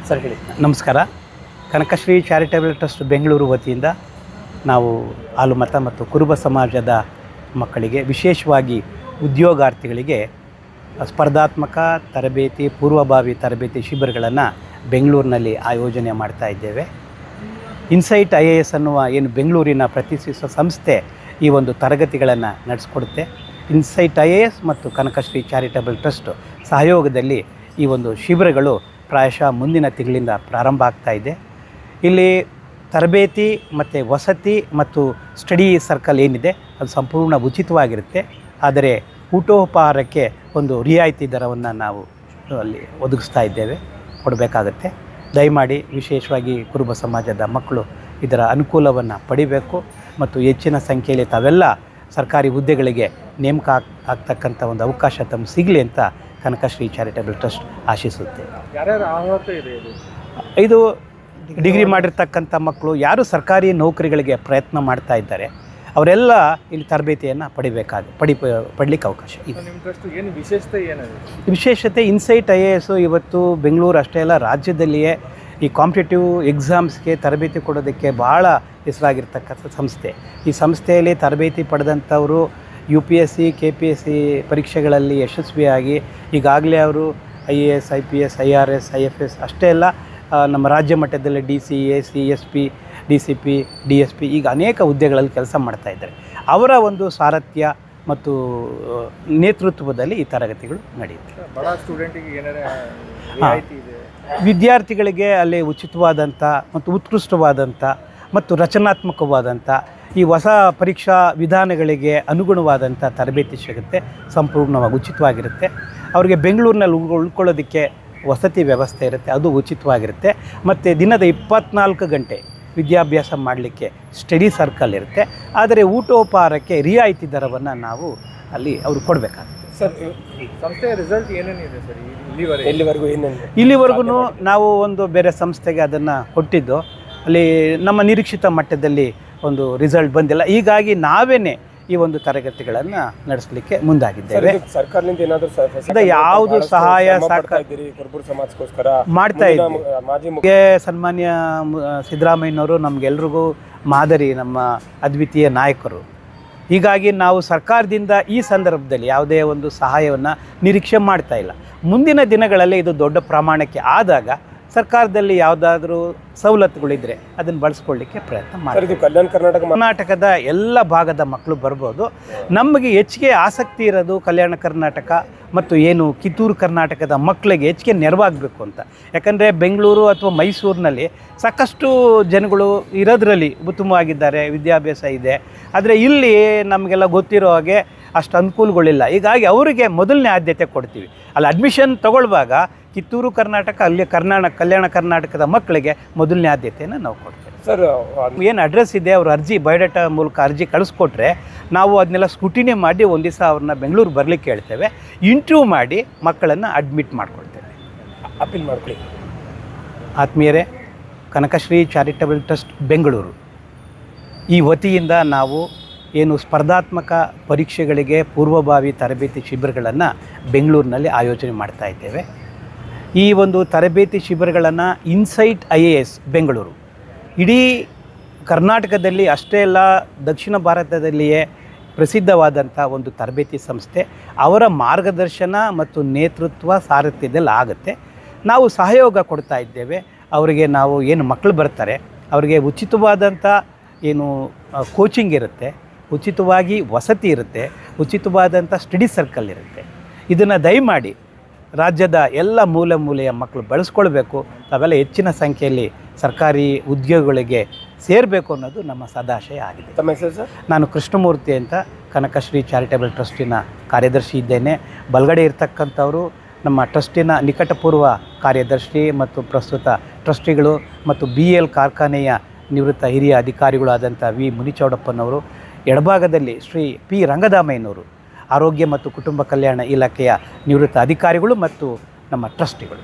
Sir ಹೇಳಿ. ನಮಸ್ಕಾರ. Kanakashree charitable trust Bengaluru ವತಿಯಿಂದ ನಾವು ಹಾಲುಮತ ಮತ್ತು ಕುರುಬ ಸಮಾಜದ ಮಕ್ಕಳಿಗೆ, ವಿಶೇಷವಾಗಿ ಉದ್ಯೋಗಾರ್ಥಿಗಳಿಗೆ ಸ್ಪರ್ಧಾತ್ಮಕ ತರಬೇತಿ, ಪೂರ್ವಭಾವಿ ತರಬೇತಿ ಶಿಬಿರಗಳನ್ನು ಬೆಂಗಳೂರಿನಲ್ಲಿ ಆಯೋಜನೆ ಮಾಡ್ತಾ ಇದ್ದೇವೆ. ಇನ್ಸೈಟ್ IAS ಅನ್ನುವ ಏನು ಬೆಂಗಳೂರಿನ ಪ್ರತಿಷ್ಠಿತ ಸಂಸ್ಥೆ ಈ ಒಂದು ತರಗತಿಗಳನ್ನು ನಡೆಸ್ಕೊಡುತ್ತೆ. ಇನ್ಸೈಟ್ IAS ಮತ್ತು ಕನಕಶ್ರೀ ಚಾರಿಟೇಬಲ್ ಟ್ರಸ್ಟ್ ಸಹಯೋಗದಲ್ಲಿ ಈ ಒಂದು ಶಿಬಿರಗಳು ಪ್ರಾಯಶಃ ಮುಂದಿನ ತಿಂಗಳಿಂದ ಪ್ರಾರಂಭ ಆಗ್ತಾ ಇದೆ. ಇಲ್ಲಿ ತರಬೇತಿ ಮತ್ತು ವಸತಿ ಮತ್ತು ಸ್ಟಡಿ ಸರ್ಕಲ್ ಏನಿದೆ ಅದು ಸಂಪೂರ್ಣ ಉಚಿತವಾಗಿರುತ್ತೆ. ಆದರೆ ಊಟೋಪಹಾರಕ್ಕೆ ಒಂದು ರಿಯಾಯಿತಿ ದರವನ್ನು ನಾವು ಅಲ್ಲಿ ಒದಗಿಸ್ತಾ ಇದ್ದೇವೆ, ಕೊಡಬೇಕಾಗತ್ತೆ. ದಯಮಾಡಿ ವಿಶೇಷವಾಗಿ ಕುರುಬ ಸಮಾಜದ ಮಕ್ಕಳು ಇದರ ಅನುಕೂಲವನ್ನು ಪಡಿಬೇಕು ಮತ್ತು ಹೆಚ್ಚಿನ ಸಂಖ್ಯೆಯಲ್ಲಿ ತಾವೆಲ್ಲ ಸರ್ಕಾರಿ ಹುದ್ದೆಗಳಿಗೆ ನೇಮಕ ಆಗ್ತಕ್ಕಂಥ ಒಂದು ಅವಕಾಶ ತಮಗೆ ಸಿಗಲಿ ಅಂತ ಕನಕಶ್ರೀ ಚಾರಿಟೇಬಲ್ ಟ್ರಸ್ಟ್ ಆಶಿಸುತ್ತೆ. ಇದು ಡಿಗ್ರಿ ಮಾಡಿರ್ತಕ್ಕಂಥ ಮಕ್ಕಳು ಯಾರು ಸರ್ಕಾರಿ ನೌಕರಿಗಳಿಗೆ ಪ್ರಯತ್ನ ಮಾಡ್ತಾ ಇದ್ದಾರೆ ಅವರೆಲ್ಲ ಇಲ್ಲಿ ತರಬೇತಿಯನ್ನು ಪಡಲಿಕ್ಕೆ ಅವಕಾಶ ಇದೆ. ವಿಶೇಷತೆ ಇನ್ಸೈಟ್ IAS ಇವತ್ತು ಬೆಂಗಳೂರು ಅಷ್ಟೇ ಅಲ್ಲ, ರಾಜ್ಯದಲ್ಲಿಯೇ ಈ ಕಾಂಪಿಟೇಟಿವ್ ಎಕ್ಸಾಮ್ಸ್ಗೆ ತರಬೇತಿ ಕೊಡೋದಕ್ಕೆ ಭಾಳ ಹೆಸರಾಗಿರ್ತಕ್ಕಂಥ ಸಂಸ್ಥೆ. ಈ ಸಂಸ್ಥೆಯಲ್ಲಿ ತರಬೇತಿ ಪಡೆದಂಥವರು UPSC KPSC ಪರೀಕ್ಷೆಗಳಲ್ಲಿ ಯಶಸ್ವಿಯಾಗಿ ಈಗಾಗಲೇ ಅವರು IAS IPS IRS IFS ಅಷ್ಟೇ ಅಲ್ಲ, ನಮ್ಮ ರಾಜ್ಯ ಮಟ್ಟದಲ್ಲಿ DCA CSP DCP DSP ಈಗ ಅನೇಕ ಹುದ್ದೆಗಳಲ್ಲಿ ಕೆಲಸ ಮಾಡ್ತಾ ಇದ್ದಾರೆ. ಅವರ ಒಂದು ಸಾರಥ್ಯ ಮತ್ತು ನೇತೃತ್ವದಲ್ಲಿ ಈ ತರಗತಿಗಳು ನಡೆಯುತ್ತೆ. ವಿದ್ಯಾರ್ಥಿಗಳಿಗೆ ಅಲ್ಲಿ ಉಚಿತವಾದಂಥ ಮತ್ತು ಉತ್ಕೃಷ್ಟವಾದಂಥ ಮತ್ತು ರಚನಾತ್ಮಕವಾದಂಥ ಈ ಹೊಸ ಪರೀಕ್ಷಾ ವಿಧಾನಗಳಿಗೆ ಅನುಗುಣವಾದಂಥ ತರಬೇತಿ ಸಿಗುತ್ತೆ. ಸಂಪೂರ್ಣವಾಗಿ ಉಚಿತವಾಗಿರುತ್ತೆ. ಅವರಿಗೆ ಬೆಂಗಳೂರಿನಲ್ಲಿ ಉಳ್ಕೊಳ್ಳೋದಕ್ಕೆ ವಸತಿ ವ್ಯವಸ್ಥೆ ಇರುತ್ತೆ, ಅದು ಉಚಿತವಾಗಿರುತ್ತೆ. ಮತ್ತು ದಿನದ 24 ಗಂಟೆ ವಿದ್ಯಾಭ್ಯಾಸ ಮಾಡಲಿಕ್ಕೆ ಸ್ಟಡಿ ಸರ್ಕಲ್ ಇರುತ್ತೆ. ಆದರೆ ಊಟೋಪಹಾರಕ್ಕೆ ರಿಯಾಯಿತಿ ದರವನ್ನು ನಾವು ಅಲ್ಲಿ ಅವರು ಕೊಡಬೇಕಾಗುತ್ತೆ. ಸರ್, ಸಂಸ್ಥೆಯ ರಿಸಲ್ಟ್ ಏನೇನಿದೆ ಸರ್ ಇಲ್ಲಿವರೆಗೂ ನಾವು ಒಂದು ಬೇರೆ ಸಂಸ್ಥೆಗೆ ಅದನ್ನು ಕೊಟ್ಟಿದ್ದು, ಅಲ್ಲಿ ನಮ್ಮ ನಿರೀಕ್ಷಿತ ಮಟ್ಟದಲ್ಲಿ ಒಂದು ರಿಸಲ್ಟ್ ಬಂದಿಲ್ಲ. ಹೀಗಾಗಿ ನಾವೇನೇ ಈ ಒಂದು ತರಗತಿಗಳನ್ನು ನಡೆಸಲಿಕ್ಕೆ ಮುಂದಾಗಿದ್ದೇವೆ. ಸರ್ಕಾರದಿಂದ ಏನಾದರೂ ಯಾವುದು ಸಹಾಯ ಮಾಡ್ತಾ ಇದ್ದೀವಿ. ಸನ್ಮಾನ್ಯ ಸಿದ್ದರಾಮಯ್ಯನವರು ನಮಗೆಲ್ರಿಗೂ ಮಾದರಿ, ನಮ್ಮ ಅದ್ವಿತೀಯ ನಾಯಕರು. ಹೀಗಾಗಿ ನಾವು ಸರ್ಕಾರದಿಂದ ಈ ಸಂದರ್ಭದಲ್ಲಿ ಯಾವುದೇ ಒಂದು ಸಹಾಯವನ್ನು ನಿರೀಕ್ಷೆ ಮಾಡ್ತಾ ಇಲ್ಲ. ಮುಂದಿನ ದಿನಗಳಲ್ಲಿ ಇದು ದೊಡ್ಡ ಪ್ರಮಾಣಕ್ಕೆ ಆದಾಗ ಸರ್ಕಾರದಲ್ಲಿ ಯಾವುದಾದ್ರೂ ಸವಲತ್ತುಗಳಿದ್ದರೆ ಅದನ್ನು ಬಳಸ್ಕೊಳ್ಳಿಕ್ಕೆ ಪ್ರಯತ್ನ ಮಾಡ್ತೀವಿ. ಕರ್ನಾಟಕದ ಎಲ್ಲ ಭಾಗದ ಮಕ್ಕಳು ಬರ್ಬೋದು. ನಮಗೆ ಹೆಚ್ಚಿಗೆ ಆಸಕ್ತಿ ಇರೋದು ಕಲ್ಯಾಣ ಕರ್ನಾಟಕ ಮತ್ತು ಏನು ಕಿತ್ತೂರು ಕರ್ನಾಟಕದ ಮಕ್ಕಳಿಗೆ ಹೆಚ್ಚಿಗೆ ನೆರವಾಗಬೇಕು ಅಂತ. ಯಾಕಂದರೆ ಬೆಂಗಳೂರು ಅಥವಾ ಮೈಸೂರಿನಲ್ಲಿ ಸಾಕಷ್ಟು ಜನಗಳು ಇರೋದ್ರಲ್ಲಿ ಉತ್ತಮವಾಗಿದ್ದಾರೆ, ವಿದ್ಯಾಭ್ಯಾಸ ಇದೆ. ಆದರೆ ಇಲ್ಲಿ ನಮಗೆಲ್ಲ ಗೊತ್ತಿರೋ ಹಾಗೆ ಅಷ್ಟು ಅನುಕೂಲಗಳಿಲ್ಲ. ಹೀಗಾಗಿ ಅವರಿಗೆ ಮೊದಲನೇ ಆದ್ಯತೆ ಕೊಡ್ತೀವಿ. ಅಲ್ಲಿ ಅಡ್ಮಿಷನ್ ತಗೊಳ್ಳುವಾಗ ಕಿತ್ತೂರು ಕರ್ನಾಟಕ, ಅಲ್ಲಿ ಕಲ್ಯಾಣ ಕರ್ನಾಟಕದ ಮಕ್ಕಳಿಗೆ ಮೊದಲನೇ ಆದ್ಯತೆಯನ್ನು ನಾವು ಕೊಡ್ತೇವೆ. ಸರ್, ಏನು ಅಡ್ರೆಸ್ ಇದೆ ಅವ್ರ ಅರ್ಜಿ ಬಯೋಡಾಟಾ ಮೂಲಕ ಅರ್ಜಿ ಕಳಿಸ್ಕೊಟ್ರೆ ನಾವು ಅದನ್ನೆಲ್ಲ ಸ್ಕ್ರೂಟಿನಿ ಮಾಡಿ ಒಂದು ದಿವಸ ಅವ್ರನ್ನ ಬೆಂಗಳೂರು ಬರಲಿಕ್ಕೆ ಹೇಳ್ತೇವೆ. ಇಂಟರ್ವ್ಯೂ ಮಾಡಿ ಮಕ್ಕಳನ್ನು ಅಡ್ಮಿಟ್ ಮಾಡ್ಕೊಳ್ತೇವೆ. ಅಪೀಲ್ ಮಾಡ್ಕೊಳ್ಳಿ. ಆತ್ಮೀಯರೇ, ಕನಕಶ್ರೀ ಚಾರಿಟೇಬಲ್ ಟ್ರಸ್ಟ್ ಬೆಂಗಳೂರು ಈ ವತಿಯಿಂದ ನಾವು ಏನು ಸ್ಪರ್ಧಾತ್ಮಕ ಪರೀಕ್ಷೆಗಳಿಗೆ ಪೂರ್ವಭಾವಿ ತರಬೇತಿ ಶಿಬಿರಗಳನ್ನು ಬೆಂಗಳೂರಿನಲ್ಲಿ ಆಯೋಜನೆ ಮಾಡ್ತಾ ಇದ್ದೇವೆ. ಈ ಒಂದು ತರಬೇತಿ ಶಿಬಿರಗಳನ್ನು ಇನ್ಸೈಟ್ IAS ಬೆಂಗಳೂರು ಇಡೀ ಕರ್ನಾಟಕದಲ್ಲಿ ಅಷ್ಟೇ ಅಲ್ಲ, ದಕ್ಷಿಣ ಭಾರತದಲ್ಲಿಯೇ ಪ್ರಸಿದ್ಧವಾದಂಥ ಒಂದು ತರಬೇತಿ ಸಂಸ್ಥೆ. ಅವರ ಮಾರ್ಗದರ್ಶನ ಮತ್ತು ನೇತೃತ್ವ ಸಾರಥ್ಯದಲ್ಲಿ ಆಗುತ್ತೆ. ನಾವು ಸಹಯೋಗ ಕೊಡ್ತಾ ಇದ್ದೇವೆ. ಅವರಿಗೆ ನಾವು ಏನು ಮಕ್ಕಳು ಬರ್ತಾರೆ ಅವರಿಗೆ ಉಚಿತವಾದಂಥ ಏನು ಕೋಚಿಂಗ್ ಇರುತ್ತೆ, ಉಚಿತವಾಗಿ ವಸತಿ ಇರುತ್ತೆ, ಉಚಿತವಾದಂಥ ಸ್ಟಡಿ ಸರ್ಕಲ್ ಇರುತ್ತೆ. ಇದನ್ನು ದಯಮಾಡಿ ರಾಜ್ಯದ ಎಲ್ಲ ಮೂಲೆಯ ಮಕ್ಕಳು ಬಳಸ್ಕೊಳ್ಬೇಕು. ತಾವೆಲ್ಲ ಹೆಚ್ಚಿನ ಸಂಖ್ಯೆಯಲ್ಲಿ ಸರ್ಕಾರಿ ಉದ್ಯೋಗಗಳಿಗೆ ಸೇರಬೇಕು ಅನ್ನೋದು ನಮ್ಮ ಸದಾಶಯ ಆಗಿದೆ. ತಮ್ಮ ಹೆಸರು ಸರ್? ನಾನು ಕೃಷ್ಣಮೂರ್ತಿ ಅಂತ, ಕನಕಶ್ರೀ ಚಾರಿಟೇಬಲ್ ಟ್ರಸ್ಟಿನ ಕಾರ್ಯದರ್ಶಿ ಇದ್ದೇನೆ. ಬಲಗಡೆ ಇರ್ತಕ್ಕಂಥವರು ನಮ್ಮ ಟ್ರಸ್ಟಿನ ನಿಕಟಪೂರ್ವ ಕಾರ್ಯದರ್ಶಿ ಮತ್ತು ಪ್ರಸ್ತುತ ಟ್ರಸ್ಟಿಗಳು ಮತ್ತು BL ಕಾರ್ಖಾನೆಯ ನಿವೃತ್ತ ಹಿರಿಯ ಅಧಿಕಾರಿಗಳು ಆದಂಥ V ಮುನಿಚೌಡಪ್ಪನವರು. ಎಡಭಾಗದಲ್ಲಿ ಶ್ರೀ P ರಂಗದಾಮಯ್ಯನವರು, ಆರೋಗ್ಯ ಮತ್ತು ಕುಟುಂಬ ಕಲ್ಯಾಣ ಇಲಾಖೆಯ ನಿವೃತ್ತ ಅಧಿಕಾರಿಗಳು ಮತ್ತು ನಮ್ಮ ಟ್ರಸ್ಟಿಗಳು.